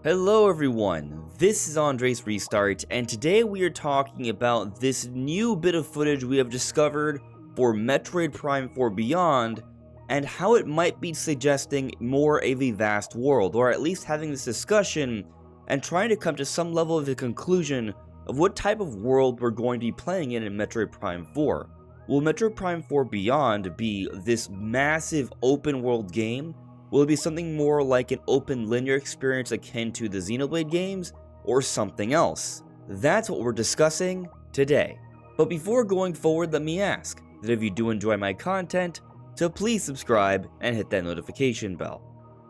Hello everyone, this is AndresRestart, and today we are talking about this new bit of footage we have discovered for Metroid Prime 4 Beyond, and how it might be suggesting more of a vast world, or at least having this discussion and trying to come to some level of a conclusion of what type of world we're going to be playing in Metroid Prime 4. Will Metroid Prime 4 Beyond be this massive open world game? Will it be something more like an open linear experience akin to the Xenoblade games, or something else? That's what we're discussing today. But before going forward, let me ask that if you do enjoy my content, to please subscribe and hit that notification bell.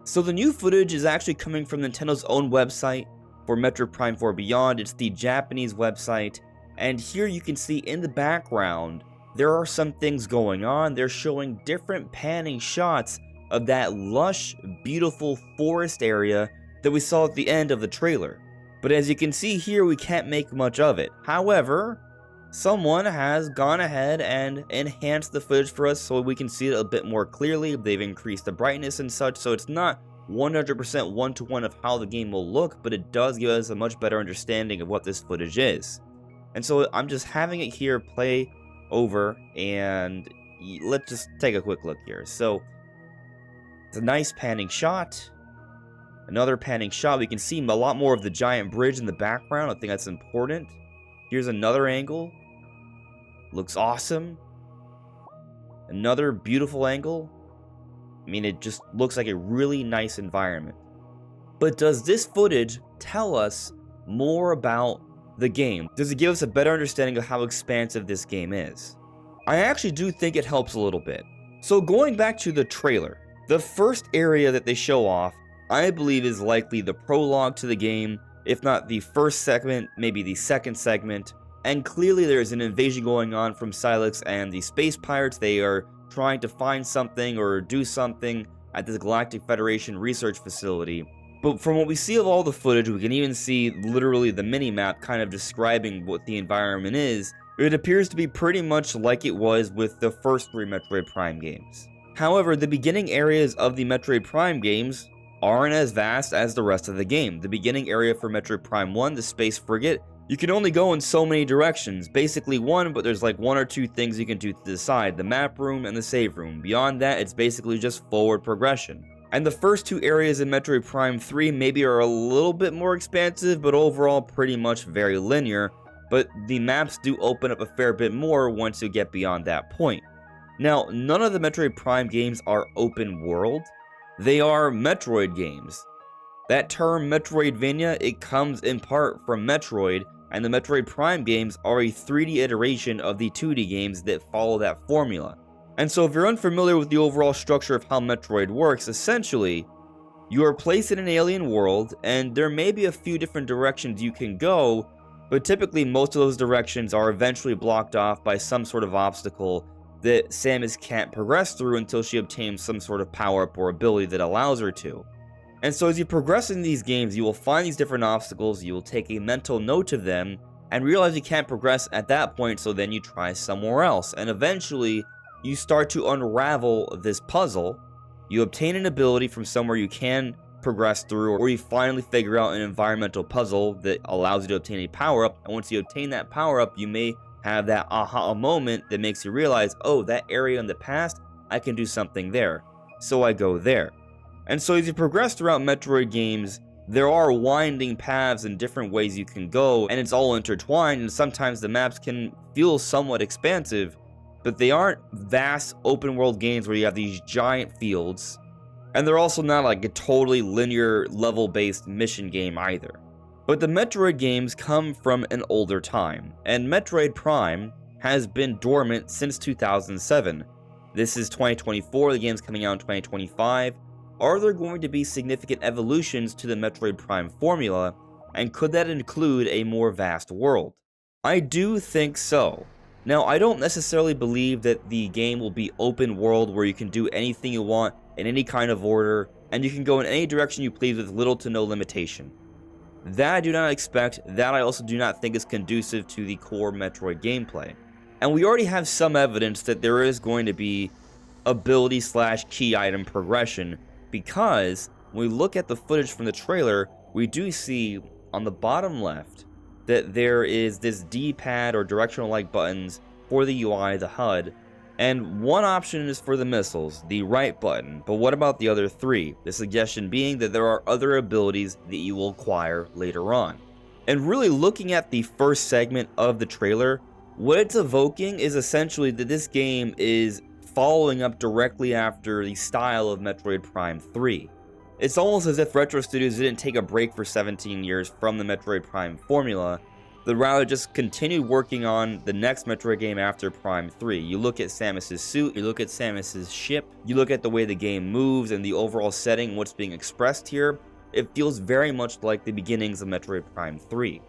So the new footage is actually coming from Nintendo's own website for Metroid Prime 4 Beyond. It's the Japanese website, and here you can see in the background, there are some things going on. They're showing different panning shots of that lush, beautiful forest area that we saw at the end of the trailer. But as you can see here, we can't make much of it. However, someone has gone ahead and enhanced the footage for us so we can see it a bit more clearly. They've increased the brightness and such, so it's not 100% one-to-one of how the game will look, but it does give us a much better understanding of what this footage is. And so I'm just having it here play over, and let's just take a quick look here. So it's a nice panning shot. Another panning shot. We can see a lot more of the giant bridge in the background. I think that's important. Here's another angle. Looks awesome. Another beautiful angle. I mean, it just looks like a really nice environment. But does this footage tell us more about the game? Does it give us a better understanding of how expansive this game is? I actually do think it helps a little bit. So going back to the trailer, the first area that they show off, I believe, is likely the prologue to the game, if not the first segment, maybe the second segment. And clearly there is an invasion going on from Silex and the Space Pirates. They are trying to find something or do something at this Galactic Federation research facility. But from what we see of all the footage, we can even see literally the mini-map kind of describing what the environment is. It appears to be pretty much like it was with the first 3 Metroid Prime games. However, the beginning areas of the Metroid Prime games aren't as vast as the rest of the game. The beginning area for Metroid Prime 1, the Space Frigate, you can only go in so many directions. Basically one, but there's like 1 or 2 things you can do to the side. The map room and the save room. Beyond that, it's basically just forward progression. And the first 2 areas in Metroid Prime 3 maybe are a little bit more expansive, but overall pretty much very linear. But the maps do open up a fair bit more once you get beyond that point. Now, none of the Metroid Prime games are open world. They are Metroid games. That term Metroidvania, it comes in part from Metroid, and the Metroid Prime games are a 3D iteration of the 2D games that follow that formula. And so if you're unfamiliar with the overall structure of how Metroid works, essentially, you are placed in an alien world, and there may be a few different directions you can go, but typically most of those directions are eventually blocked off by some sort of obstacle that Samus can't progress through until she obtains some sort of power-up or ability that allows her to. And so as you progress in these games, you will find these different obstacles, you will take a mental note of them, and realize you can't progress at that point, so then you try somewhere else. And eventually, you start to unravel this puzzle. You obtain an ability from somewhere you can progress through, or you finally figure out an environmental puzzle that allows you to obtain a power-up, and once you obtain that power-up, you may have that aha moment that makes you realize, oh, that area in the past, I can do something there. So I go there. And so as you progress throughout Metroid games, there are winding paths and different ways you can go, and it's all intertwined, and sometimes the maps can feel somewhat expansive, but they aren't vast open world games where you have these giant fields, and they're also not like a totally linear level-based mission game either. But the Metroid games come from an older time, and Metroid Prime has been dormant since 2007. This is 2024, the game's coming out in 2025. Are there going to be significant evolutions to the Metroid Prime formula, and could that include a more vast world? I do think so. Now, I don't necessarily believe that the game will be open world where you can do anything you want in any kind of order, and you can go in any direction you please with little to no limitation. That I do not expect. That I also do not think is conducive to the core Metroid gameplay. And we already have some evidence that there is going to be ability slash key item progression, because when we look at the footage from the trailer, we do see on the bottom left that there is this D-pad or directional like buttons for the UI, the HUD, and one option is for the missiles, the right button, but what about the other three? The suggestion being that there are other abilities that you will acquire later on. And really looking at the first segment of the trailer, what it's evoking is essentially that this game is following up directly after the style of Metroid Prime 3. It's almost as if Retro Studios didn't take a break for 17 years from the Metroid Prime formula, but rather just continued working on the next Metroid game after Prime 3. You look at Samus's suit, you look at Samus's ship, you look at the way the game moves and the overall setting, what's being expressed here, it feels very much like the beginnings of Metroid Prime 3.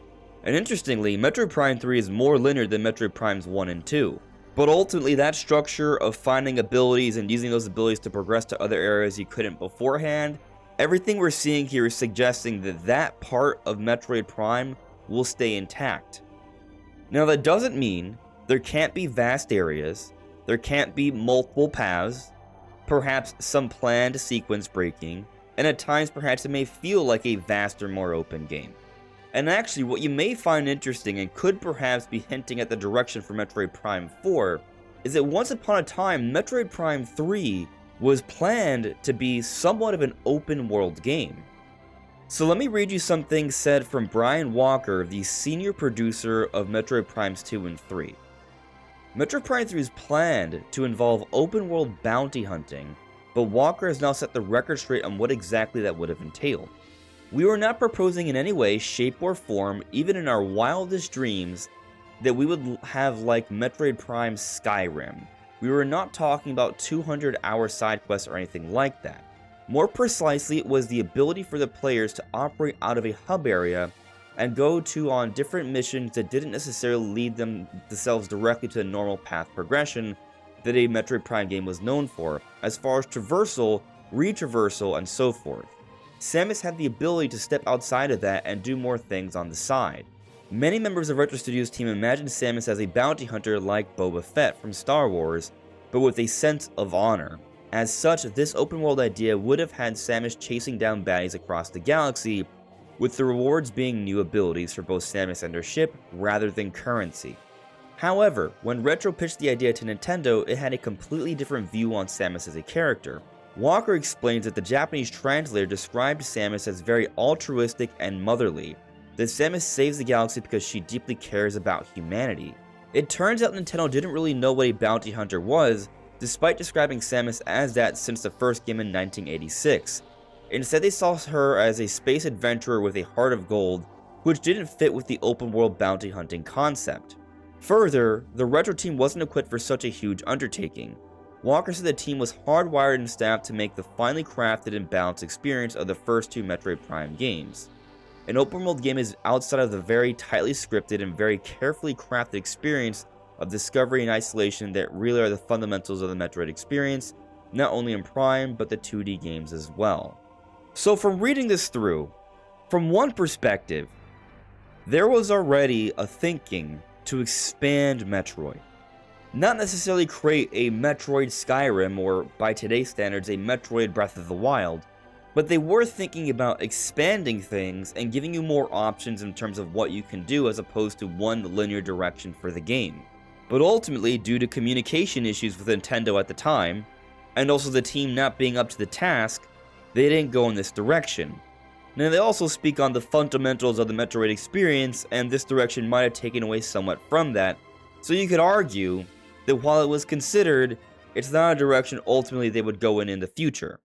And interestingly, Metroid Prime 3 is more linear than Metroid Primes 1 and 2. But ultimately, that structure of finding abilities and using those abilities to progress to other areas you couldn't beforehand, everything we're seeing here is suggesting that that part of Metroid Prime will stay intact. Now, that doesn't mean there can't be vast areas, there can't be multiple paths, perhaps some planned sequence breaking, and at times perhaps it may feel like a vaster, more open game. And actually, what you may find interesting and could perhaps be hinting at the direction for Metroid Prime 4 is that once upon a time, Metroid Prime 3 was planned to be somewhat of an open world game. So let me read you something said from Brian Walker, the senior producer of Metroid Primes 2 and 3. Metroid Prime 3 is planned to involve open world bounty hunting, but Walker has now set the record straight on what exactly that would have entailed. We were not proposing in any way, shape, or form, even in our wildest dreams, that we would have like Metroid Prime Skyrim. We were not talking about 200-hour side quests or anything like that. More precisely, it was the ability for the players to operate out of a hub area and go on different missions that didn't necessarily lead themselves directly to the normal path progression that a Metroid Prime game was known for, as far as traversal, retraversal, and so forth. Samus had the ability to step outside of that and do more things on the side. Many members of Retro Studios' team imagined Samus as a bounty hunter like Boba Fett from Star Wars, but with a sense of honor. As such, this open world idea would have had Samus chasing down baddies across the galaxy, with the rewards being new abilities for both Samus and her ship, rather than currency. However, when Retro pitched the idea to Nintendo, it had a completely different view on Samus as a character. Walker explains that the Japanese translator described Samus as very altruistic and motherly, that Samus saves the galaxy because she deeply cares about humanity. It turns out Nintendo didn't really know what a bounty hunter was, despite describing Samus as that since the first game in 1986. Instead, they saw her as a space adventurer with a heart of gold, which didn't fit with the open world bounty hunting concept. Further, the Retro team wasn't equipped for such a huge undertaking. Walker said the team was hardwired and staffed to make the finely crafted and balanced experience of the first two Metroid Prime games. An open world game is outside of the very tightly scripted and very carefully crafted experience of discovery and isolation that really are the fundamentals of the Metroid experience, not only in Prime, but the 2D games as well. So from reading this through, from one perspective, there was already a thinking to expand Metroid. Not necessarily create a Metroid Skyrim, or by today's standards, a Metroid Breath of the Wild, but they were thinking about expanding things and giving you more options in terms of what you can do as opposed to one linear direction for the game. But ultimately, due to communication issues with Nintendo at the time, and also the team not being up to the task, they didn't go in this direction. Now, they also speak on the fundamentals of the Metroid experience, and this direction might have taken away somewhat from that, so you could argue that while it was considered, it's not a direction ultimately they would go in the future.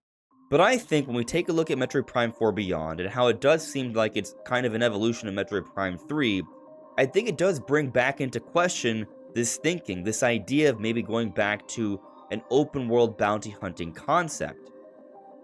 But I think when we take a look at Metroid Prime 4 Beyond, and how it does seem like it's kind of an evolution of Metroid Prime 3, I think it does bring back into question this thinking, this idea of maybe going back to an open world bounty hunting concept.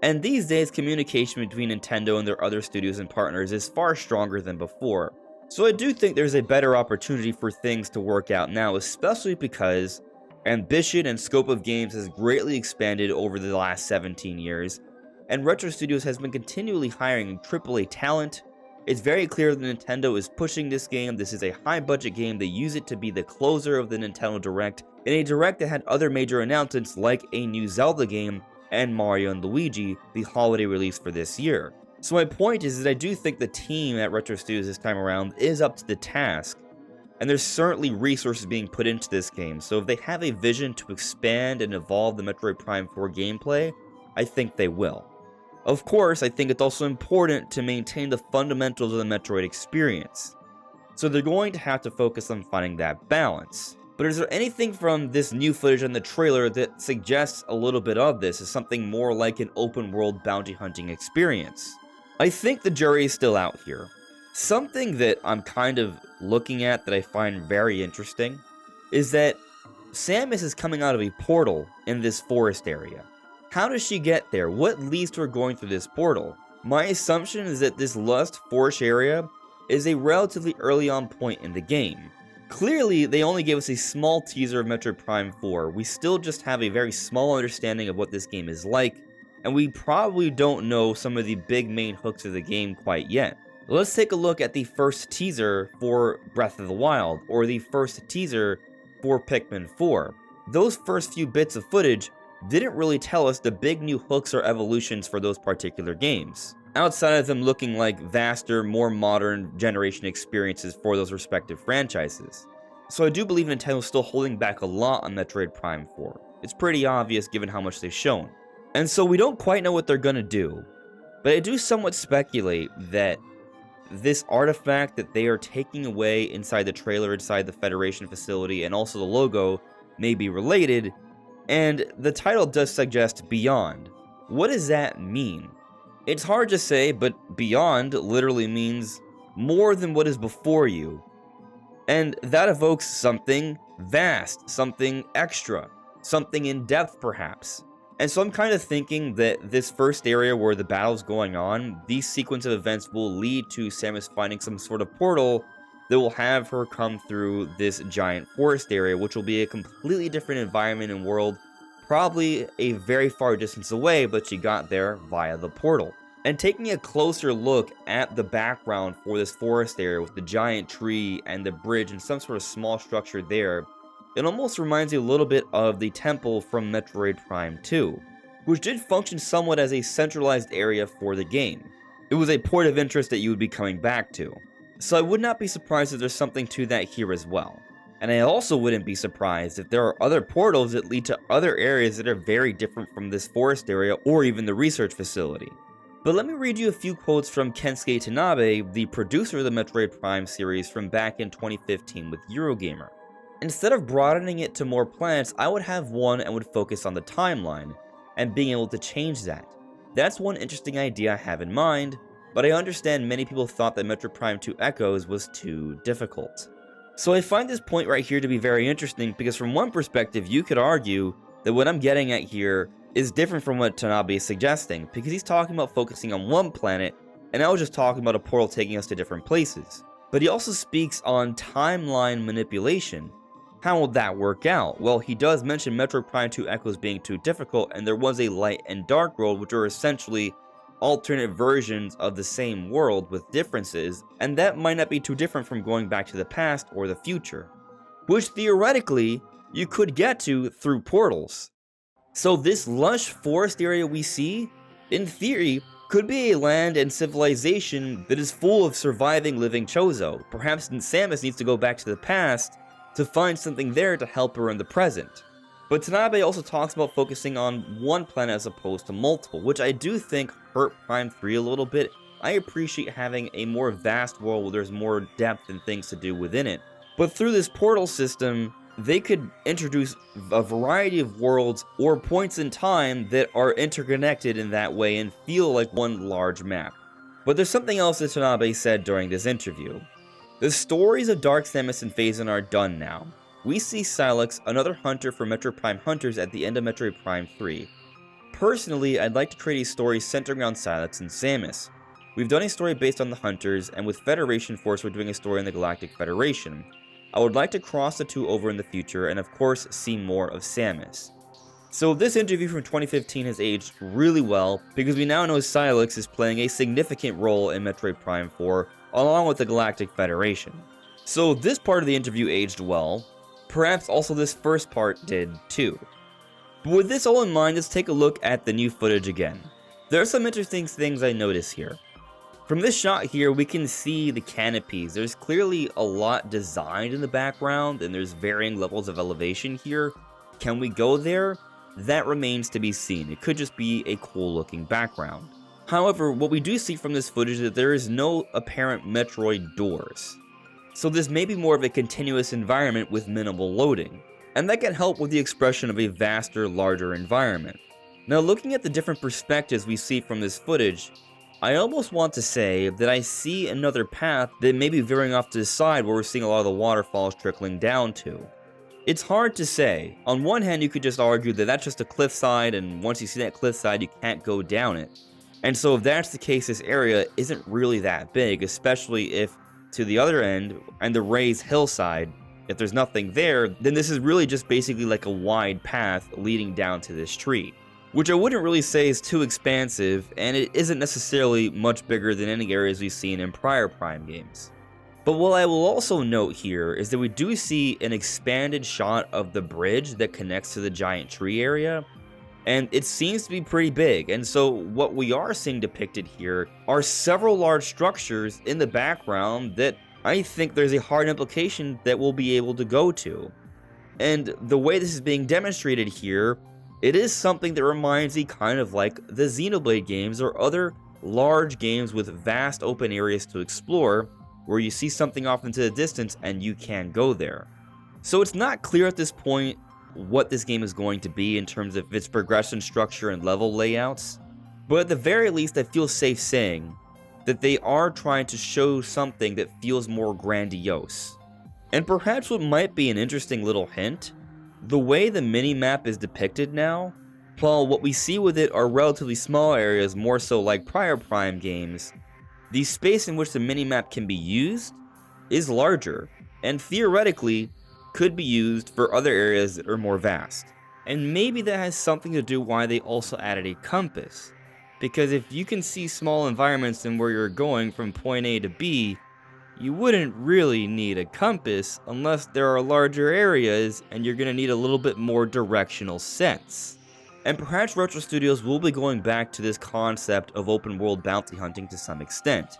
And these days, communication between Nintendo and their other studios and partners is far stronger than before. So I do think there's a better opportunity for things to work out now, especially because ambition and scope of games has greatly expanded over the last 17 years, and Retro Studios has been continually hiring AAA talent, It's very clear that Nintendo is pushing this game. This is a high-budget game. They use it to be the closer of the Nintendo Direct, in a Direct that had other major announcements like a new Zelda game and Mario & Luigi, the holiday release for this year. So my point is that I do think the team at Retro Studios this time around is up to the task, and there's certainly resources being put into this game, so if they have a vision to expand and evolve the Metroid Prime 4 gameplay, I think they will. Of course, I think it's also important to maintain the fundamentals of the Metroid experience, so they're going to have to focus on finding that balance. But is there anything from this new footage in the trailer that suggests a little bit of this as something more like an open-world bounty hunting experience? I think the jury is still out here. Something that I'm kind of looking at that I find very interesting is that Samus is coming out of a portal in this forest area. How does she get there? What leads to her going through this portal? My assumption is that this Lust Forest area is a relatively early on point in the game. Clearly, they only gave us a small teaser of Metroid Prime 4. We still just have a very small understanding of what this game is like, and we probably don't know some of the big main hooks of the game quite yet. Let's take a look at the first teaser for Breath of the Wild, or the first teaser for Pikmin 4. Those first few bits of footage didn't really tell us the big new hooks or evolutions for those particular games, outside of them looking like vaster, more modern generation experiences for those respective franchises. So I do believe Nintendo's still holding back a lot on Metroid Prime 4. It's pretty obvious given how much they've shown. And so we don't quite know what they're gonna do, but I do somewhat speculate that this artifact that they are taking away inside the trailer, inside the Federation facility, and also the logo may be related, and the title does suggest Beyond. What does that mean? It's hard to say, but Beyond literally means more than what is before you. And that evokes something vast, something extra, something in depth perhaps. And so I'm kind of thinking that this first area where the battle's going on, these sequence of events will lead to Samus finding some sort of portal that will have her come through this giant forest area, which will be a completely different environment and world, probably a very far distance away, but she got there via the portal. And taking a closer look at the background for this forest area with the giant tree and the bridge and some sort of small structure there, it almost reminds me a little bit of the temple from Metroid Prime 2, which did function somewhat as a centralized area for the game. It was a point of interest that you would be coming back to. So I would not be surprised if there's something to that here as well. And I also wouldn't be surprised if there are other portals that lead to other areas that are very different from this forest area or even the research facility. But let me read you a few quotes from Kensuke Tanabe, the producer of the Metroid Prime series from back in 2015 with Eurogamer. Instead of broadening it to more planets, I would have one and would focus on the timeline, and being able to change that. That's one interesting idea I have in mind, but I understand many people thought that Metroid Prime 2 Echoes was too difficult. So I find this point right here to be very interesting, because from one perspective you could argue that what I'm getting at here is different from what Tanabe is suggesting, because he's talking about focusing on one planet, and I was just talking about a portal taking us to different places. But he also speaks on timeline manipulation. How will that work out? Well, he does mention Metroid Prime 2 Echoes being too difficult, and there was a light and dark world, which are essentially alternate versions of the same world with differences, and that might not be too different from going back to the past or the future, which theoretically you could get to through portals. So this lush forest area we see, in theory, could be a land and civilization that is full of surviving living Chozo. Perhaps Samus needs to go back to the past to find something there to help her in the present. But Tanabe also talks about focusing on one planet as opposed to multiple, which I do think hurt Prime 3 a little bit. I appreciate having a more vast world where there's more depth and things to do within it. But through this portal system, they could introduce a variety of worlds or points in time that are interconnected in that way and feel like one large map. But there's something else that Tanabe said during this interview. The stories of Dark Samus and Phazon are done now. We see Sylux, another hunter for Metroid Prime Hunters at the end of Metroid Prime 3. Personally, I'd like to create a story centered around Sylux and Samus. We've done a story based on the Hunters, and with Federation Force we're doing a story on the Galactic Federation. I would like to cross the two over in the future, and of course, see more of Samus. So this interview from 2015 has aged really well, because we now know Sylux is playing a significant role in Metroid Prime 4, along with the Galactic Federation. So this part of the interview aged well, perhaps also this first part did too. But with this all in mind, let's take a look at the new footage again. There are some interesting things I notice here. From this shot here, we can see the canopies. There's clearly a lot designed in the background, and there's varying levels of elevation here. Can we go there? That remains to be seen. It could just be a cool looking background. However, what we do see from this footage is that there is no apparent Metroid doors. So this may be more of a continuous environment with minimal loading, and that can help with the expression of a vaster, larger environment. Now, looking at the different perspectives we see from this footage, I almost want to say that I see another path that may be veering off to the side where we're seeing a lot of the waterfalls trickling down to. It's hard to say. On one hand, you could just argue that that's just a cliffside, and once you see that cliffside, you can't go down it. And so if that's the case, this area isn't really that big, especially if to the other end, and the raised hillside, if there's nothing there, then this is really just basically like a wide path leading down to this tree. Which I wouldn't really say is too expansive, and it isn't necessarily much bigger than any areas we've seen in prior Prime games. But what I will also note here is that we do see an expanded shot of the bridge that connects to the giant tree area, and it seems to be pretty big, and so what we are seeing depicted here are several large structures in the background that I think there's a hard implication that we'll be able to go to. And the way this is being demonstrated here, it is something that reminds me kind of like the Xenoblade games or other large games with vast open areas to explore, where you see something off into the distance and you can go there. So it's not clear at this point what this game is going to be in terms of its progression structure and level layouts, but at the very least I feel safe saying that they are trying to show something that feels more grandiose. And perhaps what might be an interesting little hint, the way the mini-map is depicted now, while what we see with it are relatively small areas more so like prior Prime games, the space in which the mini-map can be used is larger, and theoretically could be used for other areas that are more vast. And maybe that has something to do why they also added a compass. Because if you can see small environments and where you're going from point A to B, you wouldn't really need a compass unless there are larger areas and you're going to need a little bit more directional sense. And perhaps Retro Studios will be going back to this concept of open world bounty hunting to some extent.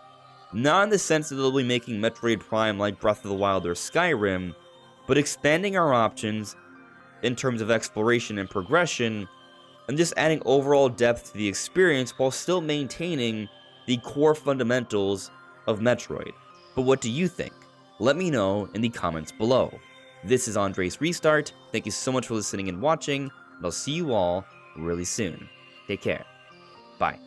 Not in the sense that they'll be making Metroid Prime like Breath of the Wild or Skyrim, but expanding our options in terms of exploration and progression, and just adding overall depth to the experience while still maintaining the core fundamentals of Metroid. But what do you think? Let me know in the comments below. This is AndresRestart. Thank you so much for listening and watching, and I'll see you all really soon. Take care. Bye.